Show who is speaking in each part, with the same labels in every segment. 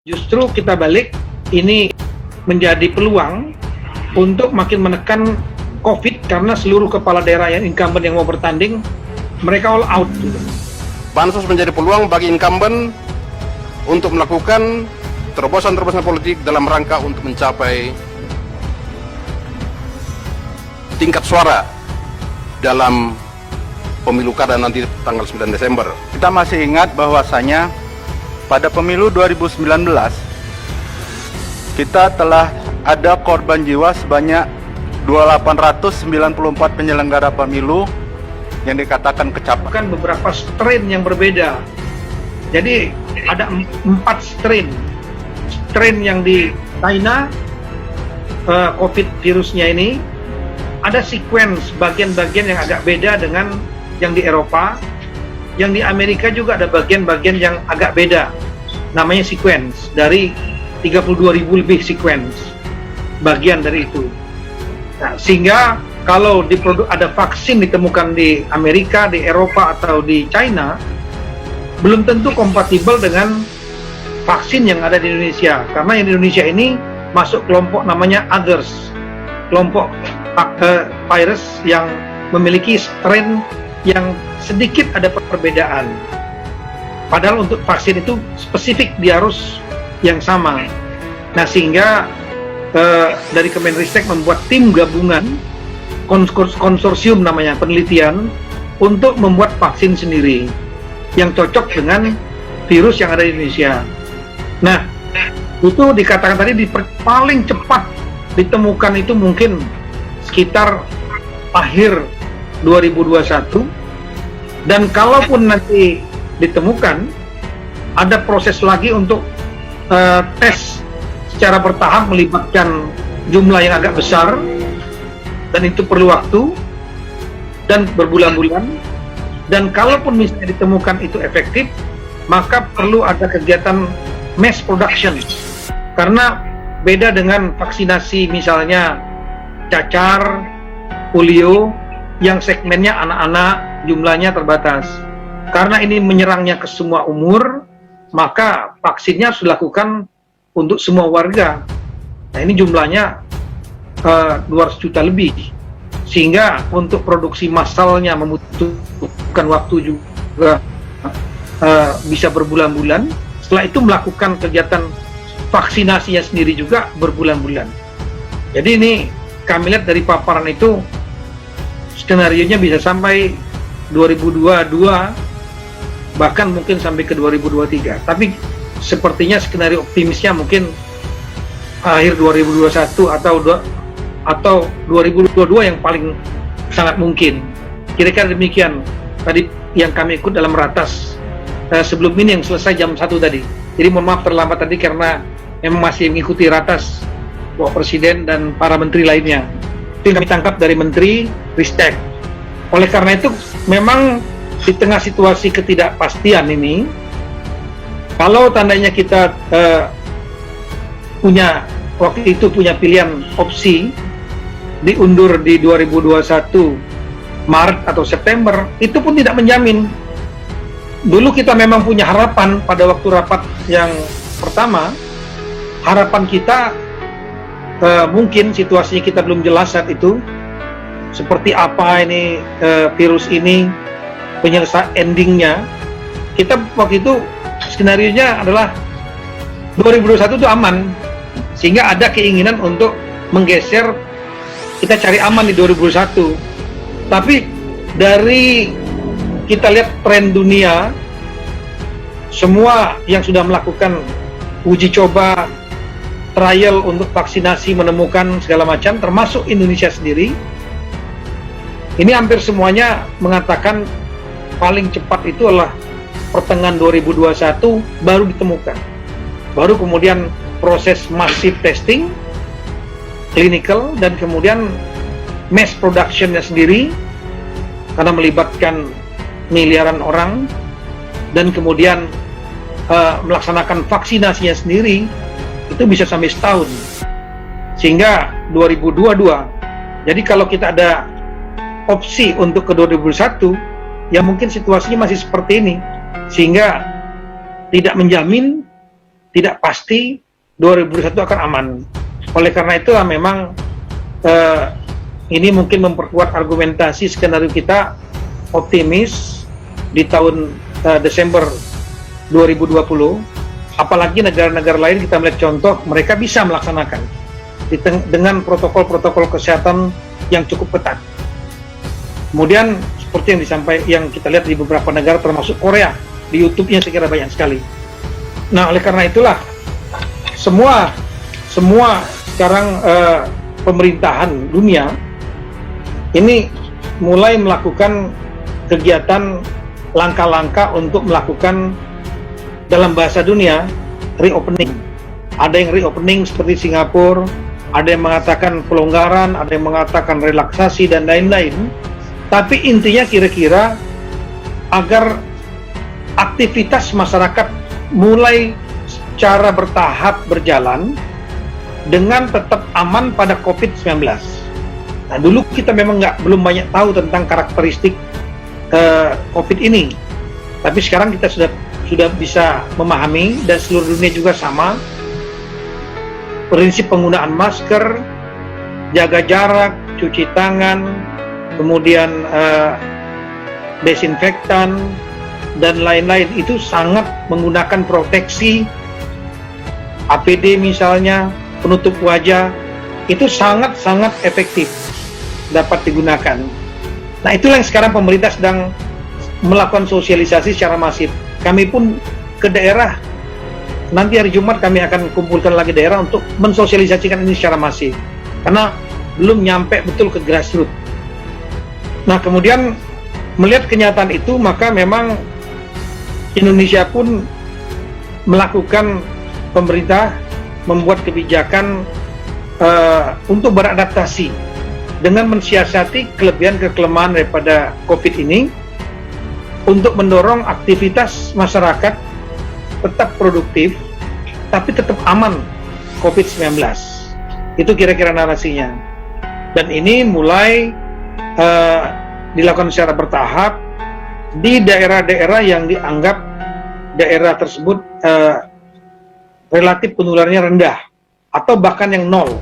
Speaker 1: Justru kita balik, ini menjadi peluang untuk makin menekan COVID karena seluruh kepala daerah yang incumbent yang mau bertanding, mereka all out.
Speaker 2: Bansos menjadi peluang bagi incumbent untuk melakukan terobosan-terobosan politik dalam rangka untuk mencapai tingkat suara dalam pemilu kada nanti tanggal 9 Desember.
Speaker 3: Kita masih ingat bahwasanya pada pemilu 2019 kita telah ada korban jiwa sebanyak 2.894 penyelenggara pemilu yang dikatakan kecapak.
Speaker 1: Kan beberapa strain yang berbeda. Jadi ada 4 strain yang di China, COVID virusnya ini, ada sequence bagian-bagian yang agak beda dengan yang di Eropa. Yang di Amerika juga ada bagian-bagian yang agak beda, namanya sequence, dari 32.000 lebih sequence bagian dari itu. Nah, sehingga kalau ada vaksin ditemukan di Amerika, di Eropa atau di China, belum tentu kompatibel dengan vaksin yang ada di Indonesia, karena yang di Indonesia ini masuk kelompok namanya others, kelompok virus yang memiliki strain yang sedikit ada perbedaan. Padahal untuk vaksin itu spesifik, dia harus yang sama. Nah, sehingga dari Kemenristek membuat tim gabungan, konsorsium namanya, penelitian untuk membuat vaksin sendiri yang cocok dengan virus yang ada di Indonesia. Nah, itu dikatakan tadi paling cepat ditemukan itu mungkin sekitar akhir 2021, dan kalaupun nanti ditemukan, ada proses lagi untuk tes secara bertahap melibatkan jumlah yang agak besar, dan itu perlu waktu dan berbulan-bulan. Dan kalaupun misalnya ditemukan itu efektif, maka perlu ada kegiatan mass production, karena beda dengan vaksinasi misalnya cacar, polio, yang segmennya anak-anak, jumlahnya terbatas. Karena ini menyerangnya ke semua umur, maka vaksinnya harus dilakukan untuk semua warga. Nah, ini jumlahnya 200 juta lebih, sehingga untuk produksi massalnya membutuhkan waktu juga bisa berbulan-bulan. Setelah itu melakukan kegiatan vaksinasinya sendiri juga berbulan-bulan. Jadi ini kami lihat dari paparan itu, skenarionya bisa sampai 2022, bahkan mungkin sampai ke 2023. Tapi sepertinya skenario optimisnya mungkin akhir 2021 atau 2022 yang paling sangat mungkin. Kira-kira demikian tadi yang kami ikut dalam ratas sebelum ini yang selesai jam 1 tadi. Jadi mohon maaf terlambat tadi karena memang masih mengikuti ratas Bapak Presiden dan para menteri lainnya. Itu yang kami tangkap dari Menteri Ristek. Oleh karena itu, memang di tengah situasi ketidakpastian ini, kalau tandanya kita waktu itu punya pilihan opsi diundur di 2021 Maret atau September, itu pun tidak menjamin. Dulu kita memang punya harapan pada waktu rapat yang pertama, harapan kita mungkin situasinya kita belum jelas saat itu, seperti apa ini virus ini, penyelesaian endingnya. Kita waktu itu skenarionya adalah 2021 itu aman, sehingga ada keinginan untuk menggeser, kita cari aman di 2021. Tapi dari kita lihat tren dunia, semua yang sudah melakukan uji coba, trial untuk vaksinasi menemukan segala macam, termasuk Indonesia sendiri, ini hampir semuanya mengatakan paling cepat itu adalah pertengahan 2021 baru ditemukan. Baru kemudian proses massive testing, clinical, dan kemudian mass productionnya sendiri, karena melibatkan miliaran orang, dan kemudian melaksanakan vaksinasinya sendiri, itu bisa sampai setahun, sehingga 2022. Jadi kalau kita ada opsi untuk ke 2021, ya mungkin situasinya masih seperti ini, sehingga tidak menjamin tidak pasti 2021 akan aman. Oleh karena itulah memang ini mungkin memperkuat argumentasi skenario kita optimis di tahun Desember 2020. Apalagi negara-negara lain kita melihat contoh mereka bisa melaksanakan dengan protokol-protokol kesehatan yang cukup ketat. Kemudian seperti yang kita lihat di beberapa negara termasuk Korea, di YouTube-nya saya kira banyak sekali. Nah, oleh karena itulah semua sekarang pemerintahan dunia ini mulai melakukan kegiatan langkah-langkah untuk melakukan, dalam bahasa dunia, reopening. Ada yang reopening seperti Singapura, ada yang mengatakan pelonggaran, ada yang mengatakan relaksasi dan lain-lain. Tapi intinya kira-kira agar aktivitas masyarakat mulai secara bertahap berjalan dengan tetap aman pada COVID-19. Nah, dulu kita memang belum banyak tahu tentang karakteristik COVID ini, tapi sekarang kita sudah bisa memahami, dan seluruh dunia juga sama. Prinsip penggunaan masker, jaga jarak, cuci tangan, kemudian desinfektan dan lain-lain itu sangat menggunakan proteksi, APD misalnya, penutup wajah, itu sangat-sangat efektif dapat digunakan. Nah, itulah yang sekarang pemerintah sedang melakukan sosialisasi secara masif. Kami pun ke daerah, nanti hari Jumat kami akan kumpulkan lagi daerah untuk mensosialisasikan ini secara masif, karena belum nyampe betul ke grassroots. Nah, kemudian melihat kenyataan itu, maka memang Indonesia pun melakukan, pemerintah membuat kebijakan untuk beradaptasi dengan mensiasati kelebihan-kelemahan daripada COVID ini untuk mendorong aktivitas masyarakat tetap produktif tapi tetap aman COVID-19. Itu kira-kira narasinya. Dan ini mulai dilakukan secara bertahap di daerah-daerah yang dianggap daerah tersebut relatif penularannya rendah atau bahkan yang nol.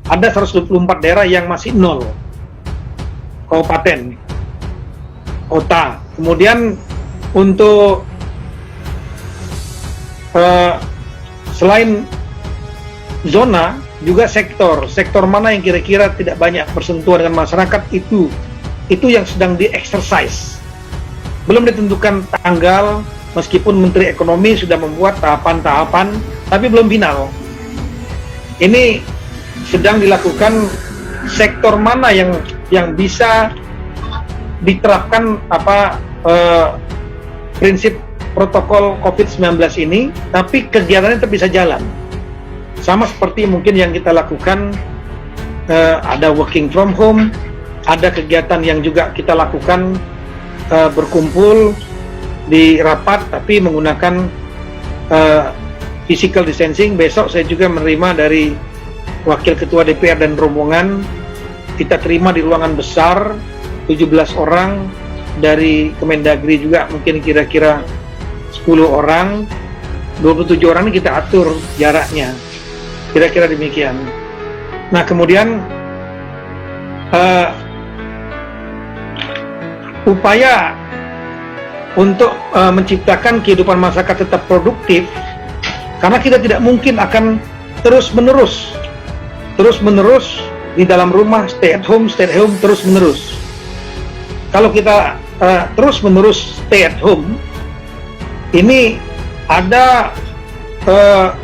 Speaker 1: Ada 124 daerah yang masih nol kabupaten, kota. Kemudian untuk selain zona, juga sektor mana yang kira-kira tidak banyak bersentuhan dengan masyarakat, itu yang sedang di-exercise. Belum ditentukan tanggal, meskipun Menteri Ekonomi sudah membuat tahapan-tahapan, tapi belum final. Ini sedang dilakukan sektor mana yang bisa diterapkan prinsip protokol COVID-19 ini, tapi kegiatannya tetap bisa jalan. Sama seperti mungkin yang kita lakukan, ada working from home, ada kegiatan yang juga kita lakukan berkumpul di rapat tapi menggunakan physical distancing. Besok saya juga menerima dari Wakil Ketua DPR dan rombongan, kita terima di ruangan besar 17 orang, dari Kemendagri juga mungkin kira-kira 10 orang, 27 orang ini kita atur jaraknya, kira-kira demikian. Nah, kemudian upaya untuk menciptakan kehidupan masyarakat tetap produktif, karena kita tidak mungkin akan terus-menerus di dalam rumah, stay at home terus-menerus. Kalau kita terus-menerus stay at home, ini ada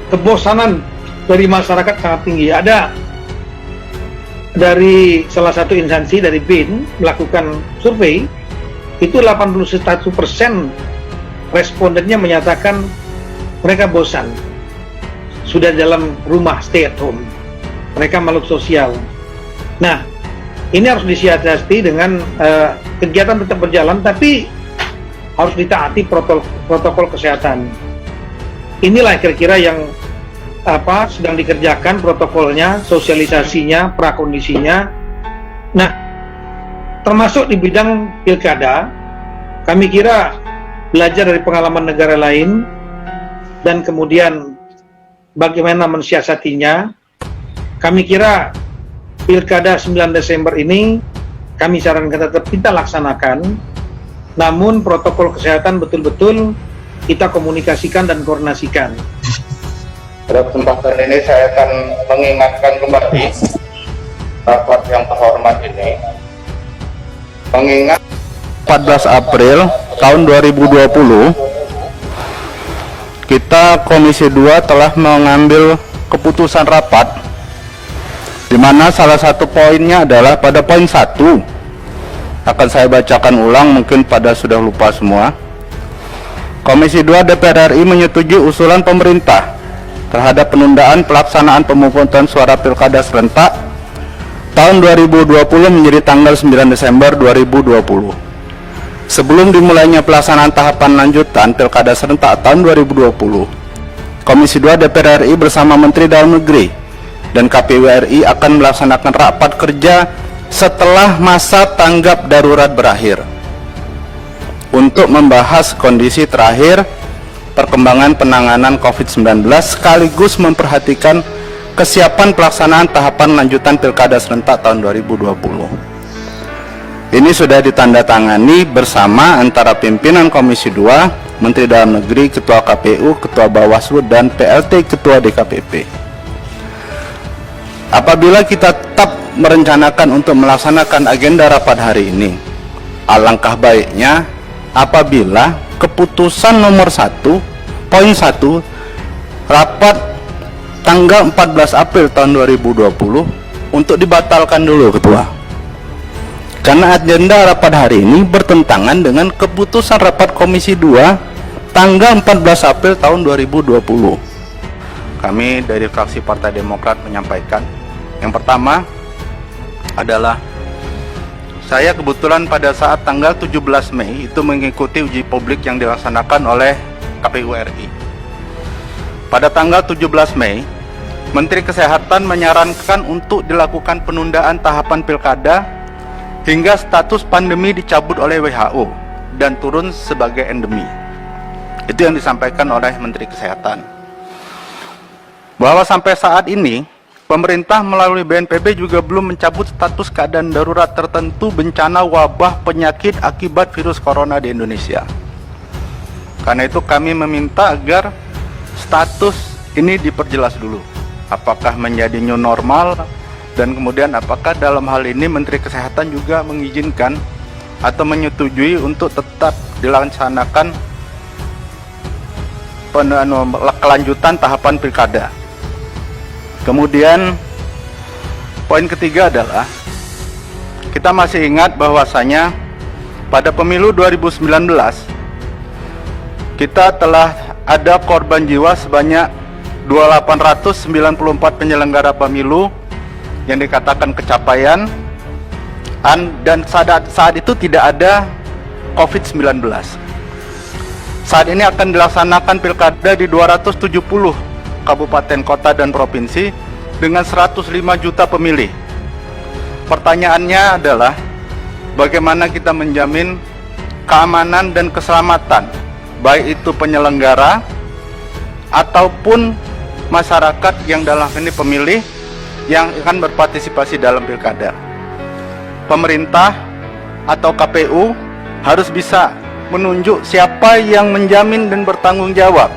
Speaker 1: kebosanan dari masyarakat sangat tinggi. Ada dari salah satu instansi dari BIN melakukan survei, itu 81% respondennya menyatakan mereka bosan sudah dalam rumah, stay at home. Mereka makhluk sosial. Nah, ini harus disiasati dengan kegiatan tetap berjalan, tapi harus ditaati protokol kesehatan. Inilah kira-kira yang sedang dikerjakan, protokolnya, sosialisasinya, prakondisinya. Nah, termasuk di bidang pilkada, kami kira belajar dari pengalaman negara lain dan kemudian bagaimana mensiasatinya. Kami kira Pilkada 9 Desember ini kami sarankan tetap kita laksanakan, namun protokol kesehatan betul-betul kita komunikasikan dan koordinasikan.
Speaker 3: Pada kesempatan ini saya akan mengingatkan kembali rapat yang terhormat ini, mengingat 14 April tahun 2020 kita Komisi 2 telah mengambil keputusan rapat, di mana salah satu poinnya adalah pada poin 1. Akan saya bacakan ulang, mungkin pada sudah lupa semua. Komisi 2 DPR RI menyetujui usulan pemerintah terhadap penundaan pelaksanaan pemungutan suara Pilkada serentak tahun 2020 menjadi tanggal 9 Desember 2020. Sebelum dimulainya pelaksanaan tahapan lanjutan Pilkada serentak tahun 2020, Komisi 2 DPR RI bersama Menteri Dalam Negeri dan KPU RI akan melaksanakan rapat kerja setelah masa tanggap darurat berakhir untuk membahas kondisi terakhir perkembangan penanganan COVID-19 sekaligus memperhatikan kesiapan pelaksanaan tahapan lanjutan Pilkada serentak tahun 2020. Ini sudah ditandatangani bersama antara pimpinan Komisi 2, Menteri Dalam Negeri, Ketua KPU, Ketua Bawaslu, dan PLT Ketua DKPP. Apabila kita tetap merencanakan untuk melaksanakan agenda rapat hari ini, alangkah baiknya apabila keputusan nomor 1, poin 1, rapat tanggal 14 April tahun 2020 untuk dibatalkan dulu, Ketua. Karena agenda rapat hari ini bertentangan dengan keputusan rapat Komisi 2 tanggal 14 April tahun 2020. Kami dari fraksi Partai Demokrat menyampaikan, yang pertama adalah saya kebetulan pada saat tanggal 17 Mei itu mengikuti uji publik yang dilaksanakan oleh KPU RI. Pada tanggal 17 Mei, Menteri Kesehatan menyarankan untuk dilakukan penundaan tahapan pilkada hingga status pandemi dicabut oleh WHO dan turun sebagai endemi. Itu yang disampaikan oleh Menteri Kesehatan. Bahwa sampai saat ini, pemerintah melalui BNPB juga belum mencabut status keadaan darurat tertentu bencana wabah penyakit akibat virus corona di Indonesia. Karena itu kami meminta agar status ini diperjelas dulu. Apakah menjadi new normal, dan kemudian apakah dalam hal ini Menteri Kesehatan juga mengizinkan atau menyetujui untuk tetap dilaksanakan kelanjutan tahapan pilkada. Kemudian poin ketiga adalah kita masih ingat bahwasanya pada pemilu 2019 kita telah ada korban jiwa sebanyak 2.894 penyelenggara pemilu yang dikatakan kecapaian, dan saat itu tidak ada COVID-19. Saat ini akan dilaksanakan pilkada di 270 kabupaten, kota, dan provinsi dengan 105 juta pemilih. Pertanyaannya adalah bagaimana kita menjamin keamanan dan keselamatan baik itu penyelenggara ataupun masyarakat yang dalam ini pemilih yang akan berpartisipasi dalam pilkada. Pemerintah atau KPU harus bisa menunjuk siapa yang menjamin dan bertanggung jawab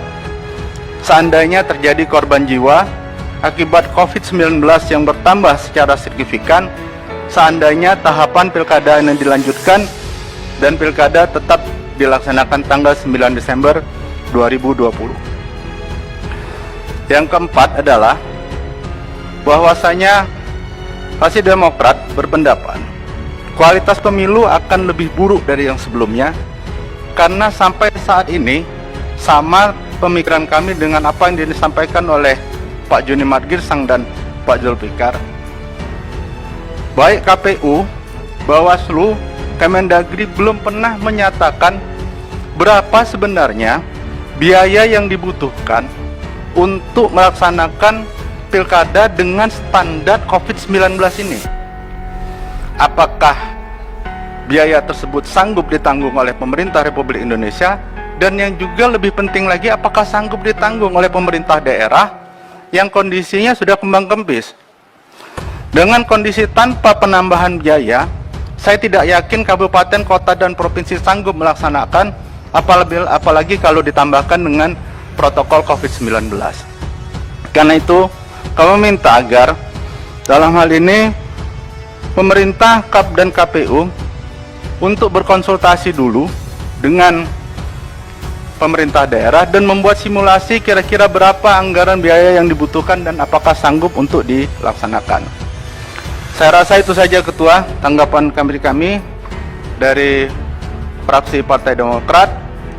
Speaker 3: seandainya terjadi korban jiwa akibat COVID-19 yang bertambah secara signifikan, seandainya tahapan pilkada yang dilanjutkan dan pilkada tetap dilaksanakan tanggal 9 Desember 2020. Yang keempat adalah bahwasanya Fraksi Demokrat berpendapat kualitas pemilu akan lebih buruk dari yang sebelumnya, karena sampai saat ini sama pemikiran kami dengan apa yang disampaikan oleh Pak Joni Margirsang dan Pak Zulfikar. Baik KPU, Bawaslu, Kemendagri belum pernah menyatakan berapa sebenarnya biaya yang dibutuhkan untuk melaksanakan pilkada dengan standar COVID-19 ini. Apakah biaya tersebut sanggup ditanggung oleh pemerintah Republik Indonesia, dan yang juga lebih penting lagi, apakah sanggup ditanggung oleh pemerintah daerah yang kondisinya sudah kembang kempis. Dengan kondisi tanpa penambahan biaya, saya tidak yakin kabupaten, kota, dan provinsi sanggup melaksanakan, apalagi kalau ditambahkan dengan protokol COVID-19. Karena itu, kami minta agar dalam hal ini pemerintah, KAP, dan KPU untuk berkonsultasi dulu dengan pemerintah daerah dan membuat simulasi kira-kira berapa anggaran biaya yang dibutuhkan dan apakah sanggup untuk dilaksanakan. Saya rasa itu saja Ketua, tanggapan kami dari fraksi Partai Demokrat,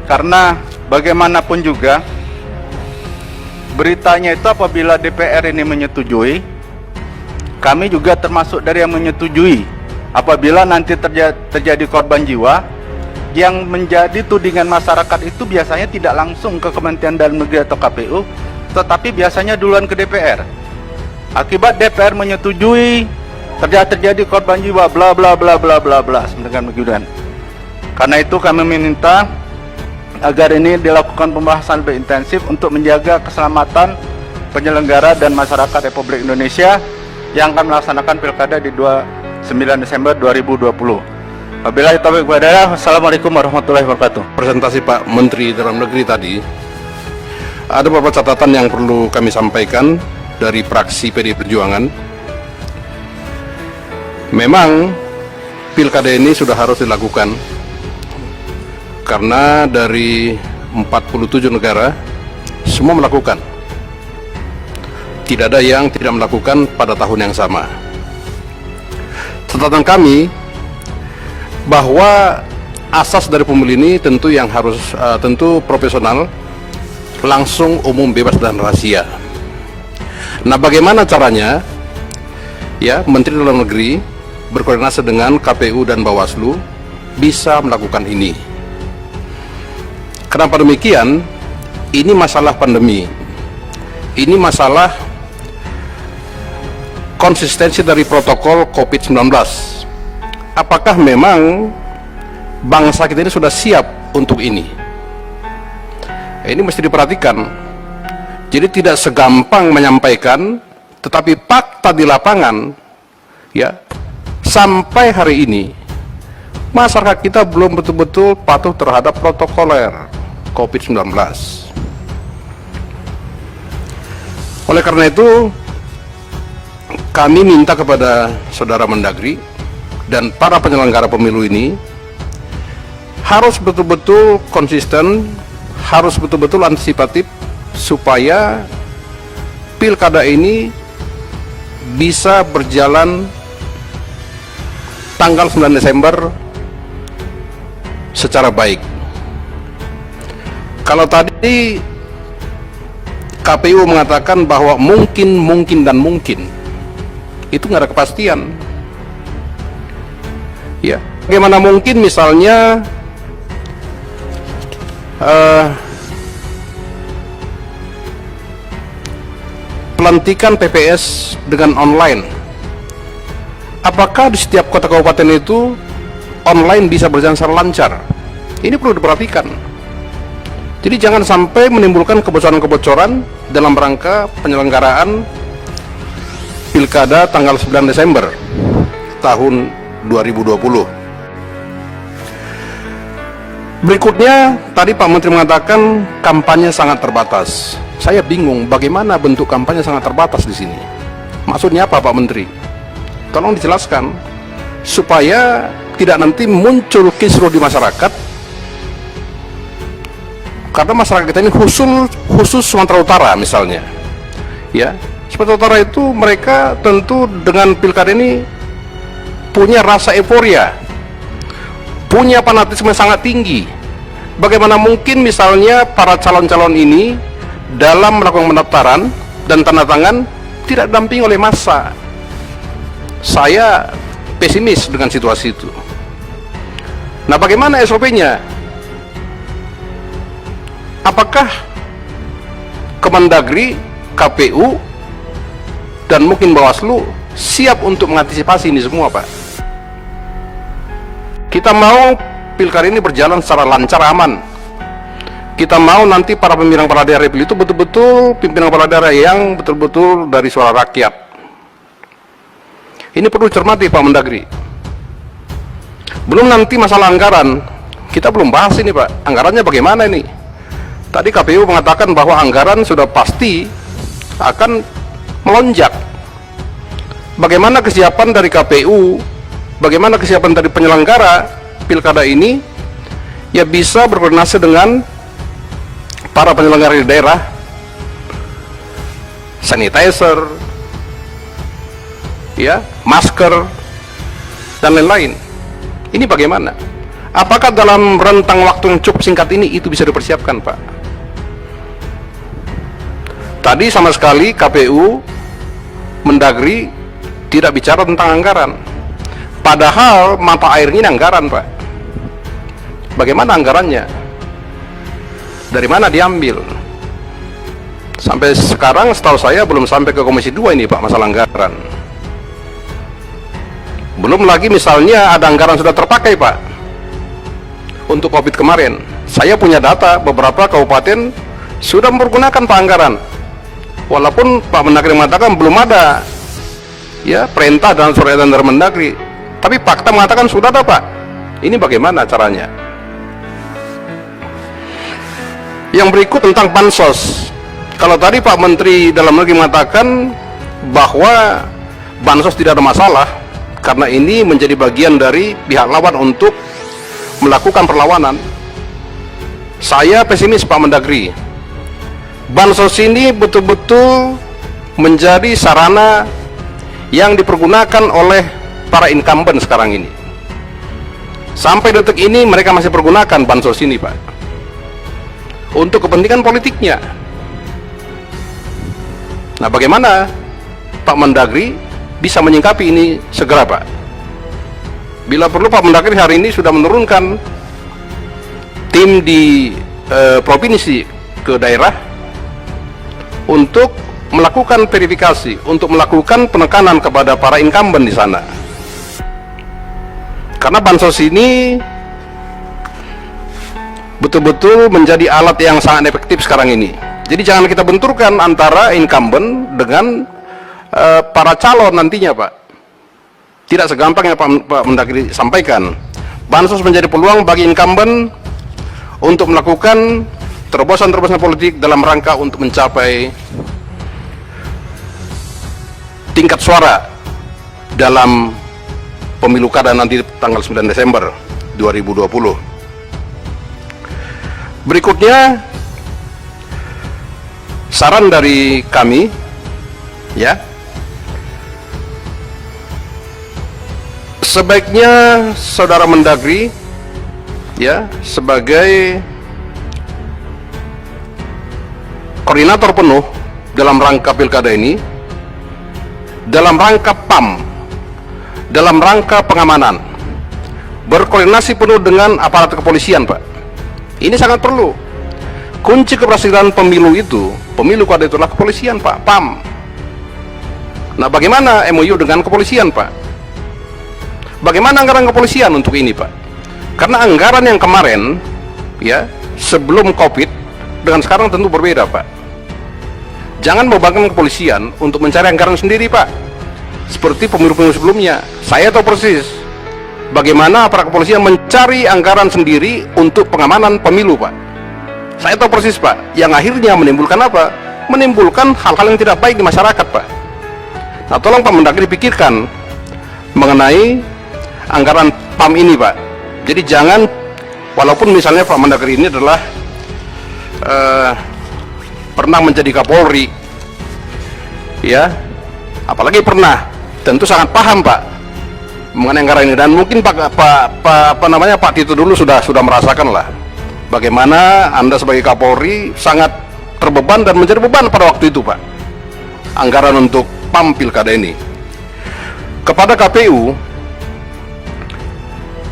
Speaker 3: karena bagaimanapun juga beritanya itu apabila DPR ini menyetujui, kami juga termasuk dari yang menyetujui. Apabila nanti terjadi korban jiwa, yang menjadi tudingan masyarakat itu biasanya tidak langsung ke Kementerian Dalam Negeri atau KPU, tetapi biasanya duluan ke DPR. Akibat DPR menyetujui, terjadi korban jiwa, bla bla bla bla bla bla, sedemikian begitu. Karena itu kami meminta agar ini dilakukan pembahasan lebih intensif untuk menjaga keselamatan penyelenggara dan masyarakat Republik Indonesia yang akan melaksanakan pilkada di 9 Desember 2020. Wabillahi taufiq wal hidayah. Wassalamualaikum warahmatullahi wabarakatuh.
Speaker 2: Presentasi Pak Menteri Dalam Negeri tadi, ada beberapa catatan yang perlu kami sampaikan dari fraksi PD Perjuangan. Memang pilkada ini sudah harus dilakukan karena dari 47 negara semua melakukan. Tidak ada yang tidak melakukan pada tahun yang sama. Catatan kami bahwa asas dari pemilu ini tentu yang harus tentu profesional, langsung, umum, bebas, dan rahasia. Nah, bagaimana caranya? Ya, Menteri Dalam Negeri berkoordinasi dengan KPU dan Bawaslu bisa melakukan ini. Kenapa demikian? Ini masalah pandemi. Ini masalah konsistensi dari protokol COVID-19. Apakah memang bangsa kita ini sudah siap untuk ini? Ini mesti diperhatikan. Jadi tidak segampang menyampaikan, tetapi fakta di lapangan, ya, sampai hari ini masyarakat kita belum betul-betul patuh terhadap protokoler COVID-19. Oleh karena itu, kami minta kepada Saudara Mendagri dan para penyelenggara pemilu ini harus betul-betul konsisten, harus betul-betul antisipatif supaya pilkada ini bisa berjalan tanggal 9 Desember secara baik. Kalau tadi KPU mengatakan bahwa mungkin, itu nggak ada kepastian. Ya, bagaimana mungkin misalnya pelantikan PPS dengan online? Apakah di setiap kota kabupaten itu online bisa berjalan secara lancar? Ini perlu diperhatikan. Jadi jangan sampai menimbulkan kebocoran-kebocoran dalam rangka penyelenggaraan pilkada tanggal 9 Desember tahun 2020. Berikutnya, tadi Pak Menteri mengatakan kampanye sangat terbatas. Saya bingung bagaimana bentuk kampanye sangat terbatas di sini. Maksudnya apa, Pak Menteri? Tolong dijelaskan supaya tidak nanti muncul kisruh di masyarakat. Karena masyarakat kita ini khusus Sumatera Utara misalnya, ya, Sumatera Utara itu mereka tentu dengan pilkada ini punya rasa euforia, punya fanatisme sangat tinggi. Bagaimana mungkin misalnya para calon-calon ini dalam melakukan pendaftaran dan tanda tangan tidak didampingi oleh massa? Saya pesimis dengan situasi itu. Nah, bagaimana SOP-nya? Apakah Kemendagri, KPU, dan mungkin Bawaslu siap untuk mengantisipasi ini semua, Pak? Kita mau pilkada ini berjalan secara lancar, aman. kita mau nanti para pimpinan kepala daerah itu betul-betul pimpinan kepala daerah yang betul-betul dari suara rakyat. Ini perlu cermati Pak Mendagri. Belum nanti masalah anggaran, kita belum bahas ini Pak, anggarannya bagaimana ini. Tadi KPU mengatakan bahwa anggaran sudah pasti akan melonjak. Bagaimana kesiapan dari KPU, bagaimana kesiapan dari penyelenggara pilkada ini, ya bisa berkoordinasi dengan para penyelenggara di daerah, sanitizer, ya, masker, dan lain-lain. Ini bagaimana? Apakah dalam rentang waktu yang cukup singkat ini itu bisa dipersiapkan, Pak? Tadi sama sekali KPU, Mendagri tidak bicara tentang anggaran. Padahal mata airnya ini anggaran, Pak. Bagaimana anggarannya? Dari mana diambil? Sampai sekarang setahu saya belum sampai ke Komisi 2 ini Pak, masalah anggaran. Belum lagi misalnya ada anggaran sudah terpakai Pak untuk COVID kemarin. Saya punya data beberapa kabupaten sudah mempergunakan Pak anggaran, walaupun Pak Mendagri mengatakan belum ada ya perintah dan surat edaran dari Mendagri, tapi fakta mengatakan sudah ada Pak. Ini bagaimana caranya? Yang berikut tentang bansos. Kalau tadi Pak Menteri Dalam Negeri mengatakan bahwa bansos tidak ada masalah karena ini menjadi bagian dari pihak lawan untuk melakukan perlawanan. Saya pesimis Pak Mendagri. Bansos ini betul-betul menjadi sarana yang dipergunakan oleh para incumbent sekarang ini. Sampai detik ini mereka masih pergunakan bansos ini Pak untuk kepentingan politiknya. Nah, bagaimana Pak Mendagri bisa menyingkapi ini segera, Pak? Bila perlu Pak Mendagri hari ini sudah menurunkan tim di provinsi ke daerah untuk melakukan verifikasi, untuk melakukan penekanan kepada para incumbent di sana. Karena bansos ini betul-betul menjadi alat yang sangat efektif sekarang ini. Jadi jangan kita benturkan antara incumbent dengan para calon nantinya Pak. Tidak segampang yang Pak Mendagri sampaikan. Bansos menjadi peluang bagi incumbent untuk melakukan terobosan-terobosan politik dalam rangka untuk mencapai tingkat suara dalam pemilu kada nanti tanggal 9 Desember 2020. Berikutnya saran dari kami ya, sebaiknya Saudara Mendagri ya sebagai koordinator penuh dalam rangka pilkada ini, dalam rangka PAM, dalam rangka pengamanan, berkoordinasi penuh dengan aparat kepolisian Pak. Ini sangat perlu. Kunci keberhasilan pemilu itu, pemilu kada itulah kepolisian Pak, PAM. Nah, bagaimana MOU dengan kepolisian Pak? Bagaimana anggaran kepolisian untuk ini Pak? Karena anggaran yang kemarin ya sebelum COVID dengan sekarang tentu berbeda Pak. Jangan membebankan kepolisian untuk mencari anggaran sendiri Pak, seperti pemilu-pemilu sebelumnya. Saya tahu persis bagaimana aparat kepolisian mencari anggaran sendiri untuk pengamanan pemilu Pak. Saya tahu persis Pak, yang akhirnya menimbulkan apa? Menimbulkan hal-hal yang tidak baik di masyarakat Pak. Nah, tolong Pak Mendagri pikirkan mengenai anggaran PAM ini Pak. Jadi jangan, walaupun misalnya Pak Mendagri ini adalah pernah menjadi Kapolri ya, apalagi pernah, tentu sangat paham Pak mengenai anggaran ini, dan mungkin Pak Tito dulu sudah merasakan lah bagaimana Anda sebagai Kapolri sangat terbeban dan menjadi beban pada waktu itu Pak anggaran untuk PAM pilkada ini. Kepada KPU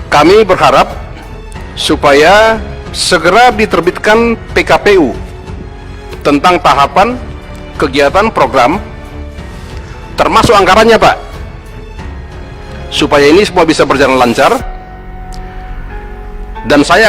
Speaker 2: kami berharap supaya segera diterbitkan PKPU tentang tahapan kegiatan program termasuk anggarannya Pak, supaya ini semua bisa berjalan lancar. Dan saya